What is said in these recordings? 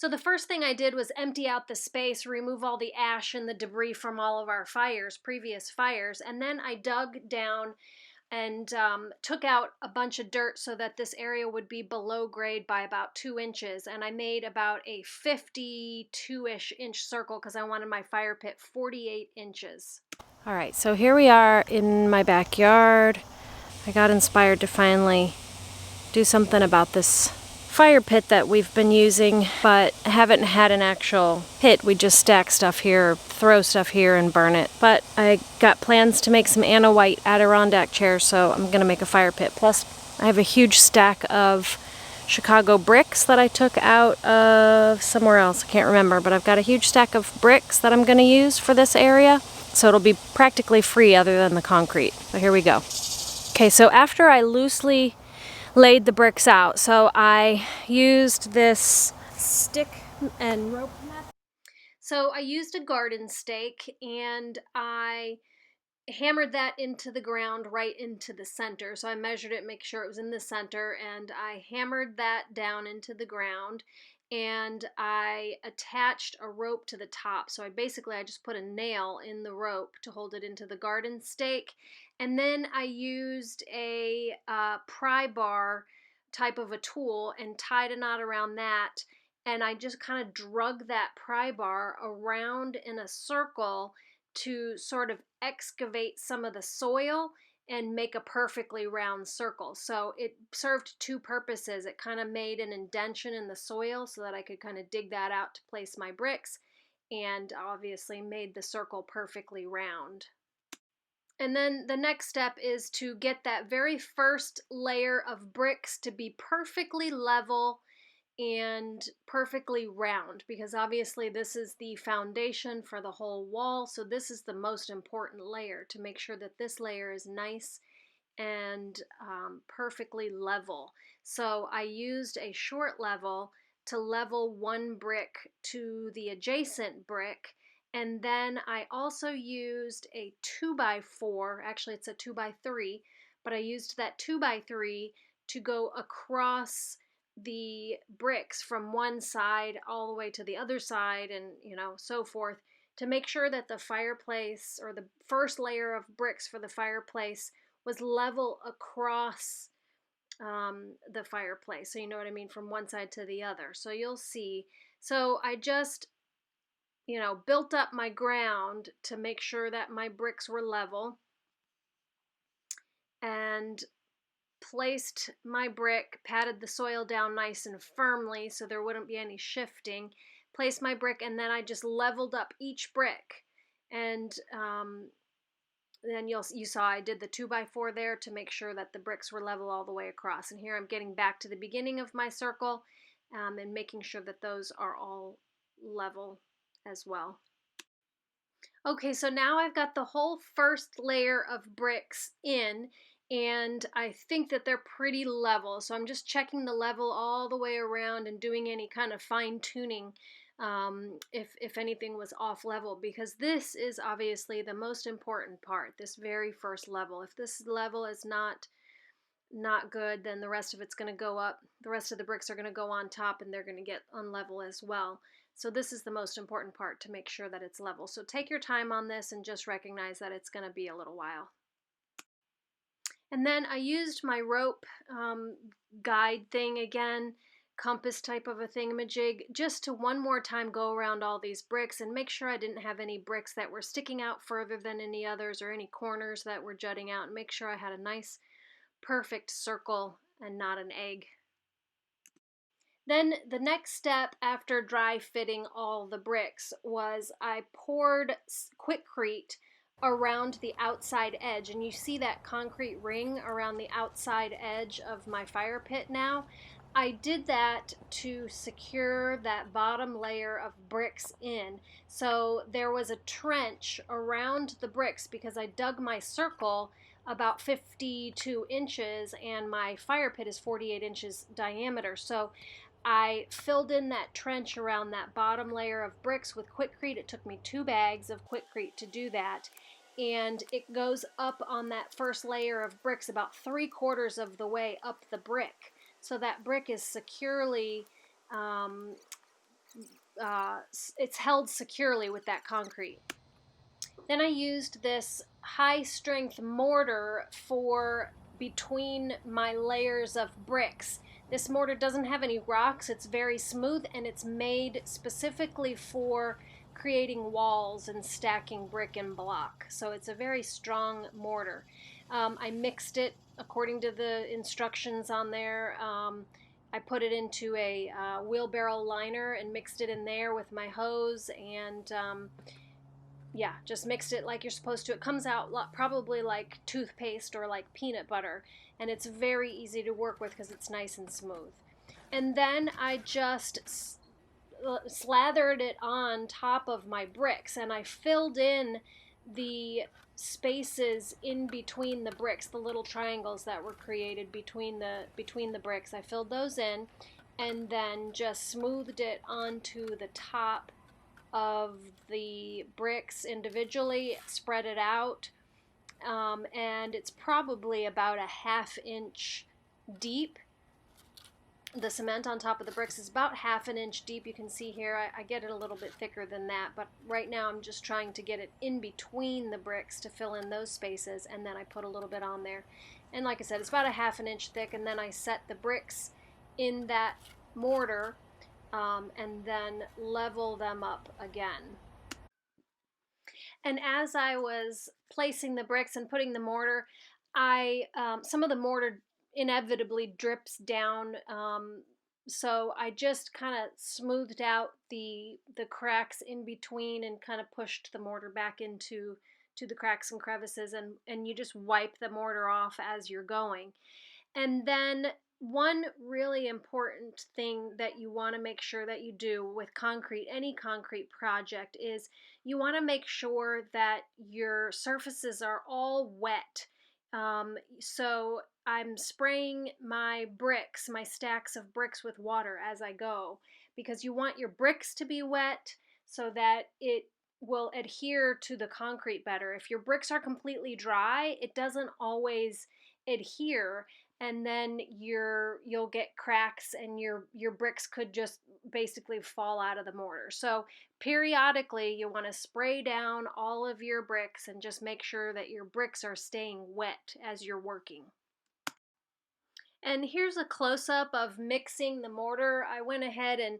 So the first thing I did was empty out the space, remove all the ash and the debris from all of our previous fires, and then I dug down and took out a bunch of dirt so that this area would be below grade by about 2 inches. And I made about a 52-ish inch circle because I wanted my fire pit 48 inches. All right, so here we are in my backyard. I got inspired to finally do something about this fire pit that we've been using, but haven't had an actual pit. We just stack stuff here, throw stuff here, and burn it. But I got plans to make some Anna White Adirondack chairs, so I'm gonna make a fire pit. Plus, I have a huge stack of Chicago bricks that I took out of somewhere else. I can't remember, but I've got a huge stack of bricks that I'm gonna use for this area, so it'll be practically free other than the concrete. So here we go. Okay, so after I loosely laid the bricks out, so I used this stick and rope method. So I used a garden stake and I hammered that into the ground right into the center. So I measured it, make sure it was in the center, and I hammered that down into the ground, and I attached a rope to the top. So I just put a nail in the rope to hold it into the garden stake, and then I used a pry bar type of a tool and tied a knot around that, and I just kind of drug that pry bar around in a circle to sort of excavate some of the soil and make a perfectly round circle. So it served two purposes. It kind of made an indention in the soil so that I could kind of dig that out to place my bricks, and obviously made the circle perfectly round. And then the next step is to get that very first layer of bricks to be perfectly level and perfectly round, because obviously this is the foundation for the whole wall. So this is the most important layer, to make sure that this layer is nice and perfectly level. So I used a short level to level one brick to the adjacent brick, and then I also used a 2x4, actually it's a 2x3, but I used that 2x3 to go across the bricks from one side all the way to the other side, and so forth, to make sure that the fireplace, or the first layer of bricks for the fireplace, was level across the fireplace. So you know what I mean, from one side to the other. So you'll see. So I just built up my ground to make sure that my bricks were level, and placed my brick, patted the soil down nice and firmly so there wouldn't be any shifting, placed my brick, and then I just leveled up each brick. And then you saw I did the 2x4 there to make sure that the bricks were level all the way across. And here I'm getting back to the beginning of my circle and making sure that those are all level as well. Okay, so now I've got the whole first layer of bricks in, and I think that they're pretty level. So I'm just checking the level all the way around and doing any kind of fine tuning if anything was off level, because this is obviously the most important part, this very first level. If this level is not good, then the rest of it's going to go up. The rest of the bricks are going to go on top, and they're going to get unlevel as well. So this is the most important part, to make sure that it's level. So take your time on this and just recognize that it's going to be a little while. And then I used my rope guide thing again, compass type of a thingamajig, just to one more time go around all these bricks and make sure I didn't have any bricks that were sticking out further than any others, or any corners that were jutting out, and make sure I had a nice perfect circle and not an egg. Then the next step after dry fitting all the bricks was I poured Quikrete around the outside edge, and you see that concrete ring around the outside edge of my fire pit now. I did that to secure that bottom layer of bricks in. So there was a trench around the bricks because I dug my circle about 52 inches and my fire pit is 48 inches diameter. So I filled in that trench around that bottom layer of bricks with Quikrete. It took me 2 bags of Quikrete to do that. And it goes up on that first layer of bricks about 3/4 of the way up the brick. So that brick is securely it's held securely with that concrete. Then I used this high strength mortar for between my layers of bricks. This mortar doesn't have any rocks, it's very smooth, and it's made specifically for creating walls and stacking brick and block. So it's a very strong mortar. I mixed it according to the instructions on there. I put it into a wheelbarrow liner and mixed it in there with my hose, and yeah, just mixed it like you're supposed to. It comes out probably like toothpaste or like peanut butter, and it's very easy to work with because it's nice and smooth. And then I just slathered it on top of my bricks, and I filled in the spaces in between the bricks, the little triangles that were created between the bricks. I filled those in, and then just smoothed it onto the top of the bricks individually, spread it out, and it's probably about a ½ inch deep. The cement on top of the bricks is about ½ inch deep. You can see here, I get it a little bit thicker than that, but right now I'm just trying to get it in between the bricks to fill in those spaces, and then I put a little bit on there. And like I said, it's about ½ inch thick, and then I set the bricks in that mortar, and then level them up again. And as I was placing the bricks and putting the mortar, I some of the mortar inevitably drips down. So I just kind of smoothed out the cracks in between and kind of pushed the mortar back into the cracks and crevices, and you just wipe the mortar off as you're going. And then one really important thing that you want to make sure that you do with concrete, any concrete project, is you want to make sure that your surfaces are all wet. So I'm spraying my bricks, my stacks of bricks, with water as I go, because you want your bricks to be wet so that it will adhere to the concrete better. If your bricks are completely dry, it doesn't always adhere, and then you'll get cracks, and your bricks could just basically fall out of the mortar. So periodically you want to spray down all of your bricks and just make sure that your bricks are staying wet as you're working. And here's a close-up of mixing the mortar. I went ahead and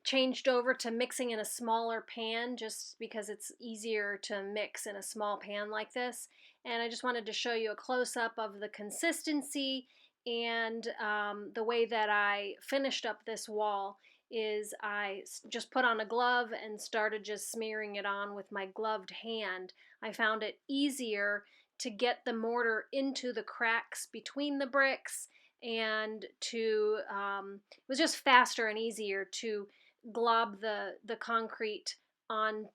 changed over to mixing in a smaller pan just because it's easier to mix in a small pan like this. And I just wanted to show you a close-up of the consistency, and the way that I finished up this wall is I just put on a glove and started just smearing it on with my gloved hand. I found it easier to get the mortar into the cracks between the bricks, and it was just faster and easier to glob the concrete on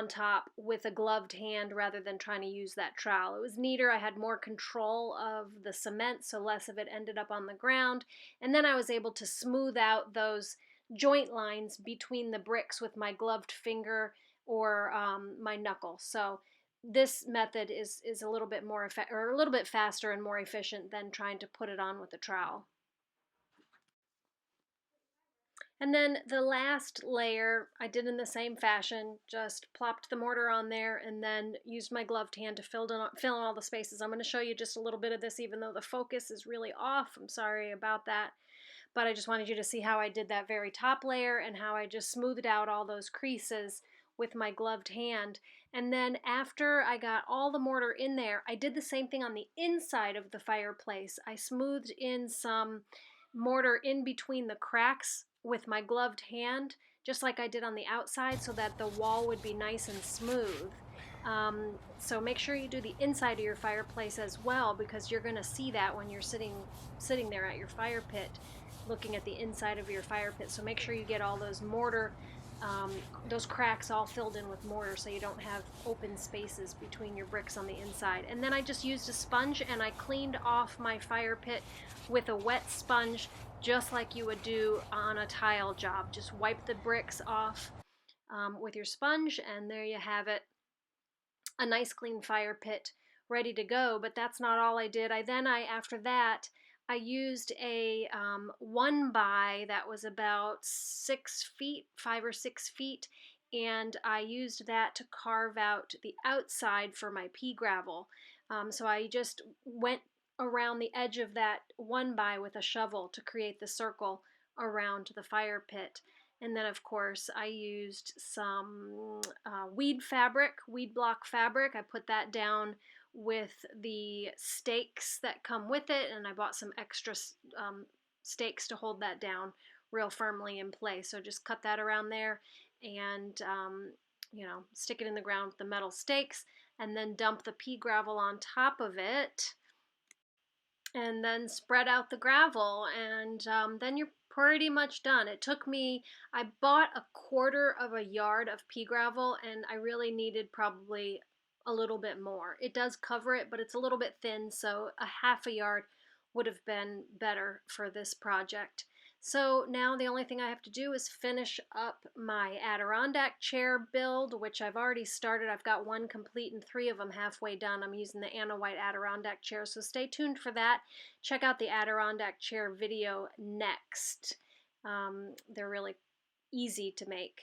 top with a gloved hand rather than trying to use that trowel. It was neater. I had more control of the cement, so less of it ended up on the ground, and then I was able to smooth out those joint lines between the bricks with my gloved finger or my knuckle. So this method is a little bit more or a little bit faster and more efficient than trying to put it on with a trowel. And then the last layer I did in the same fashion, just plopped the mortar on there and then used my gloved hand to fill in all the spaces. I'm going to show you just a little bit of this even though the focus is really off. I'm sorry about that. But I just wanted you to see how I did that very top layer and how I just smoothed out all those creases with my gloved hand. And then after I got all the mortar in there, I did the same thing on the inside of the fireplace. I smoothed in some mortar in between the cracks with my gloved hand, just like I did on the outside, so that the wall would be nice and smooth. So make sure you do the inside of your fireplace as well, because you're going to see that when you're sitting there at your fire pit, looking at the inside of your fire pit. So make sure you get all those mortar, those cracks all filled in with mortar, so you don't have open spaces between your bricks on the inside. And then I just used a sponge and I cleaned off my fire pit with a wet sponge, just like you would do on a tile job. Just wipe the bricks off with your sponge, and there you have it, a nice clean fire pit ready to go. But that's not all I did. After that, I used a 1 by that was about 6 feet, 5 or 6 feet, and I used that to carve out the outside for my pea gravel. So I just went around the edge of that 1 by with a shovel to create the circle around the fire pit. And then, of course, I used some weed block fabric. I put that down with the stakes that come with it, and I bought some extra stakes to hold that down real firmly in place. So just cut that around there and stick it in the ground with the metal stakes, and then dump the pea gravel on top of it, and then spread out the gravel, and then you're pretty much done. It took me, I bought a quarter of a yard of pea gravel, and I really needed probably a little bit more. It does cover it, but it's a little bit thin, so a half a yard would have been better for this project. So now the only thing I have to do is finish up my Adirondack chair build, which I've already started. I've got one complete and 3 of them halfway done. I'm using the Anna White Adirondack chair, so stay tuned for that. Check out the Adirondack chair video next. They're really easy to make.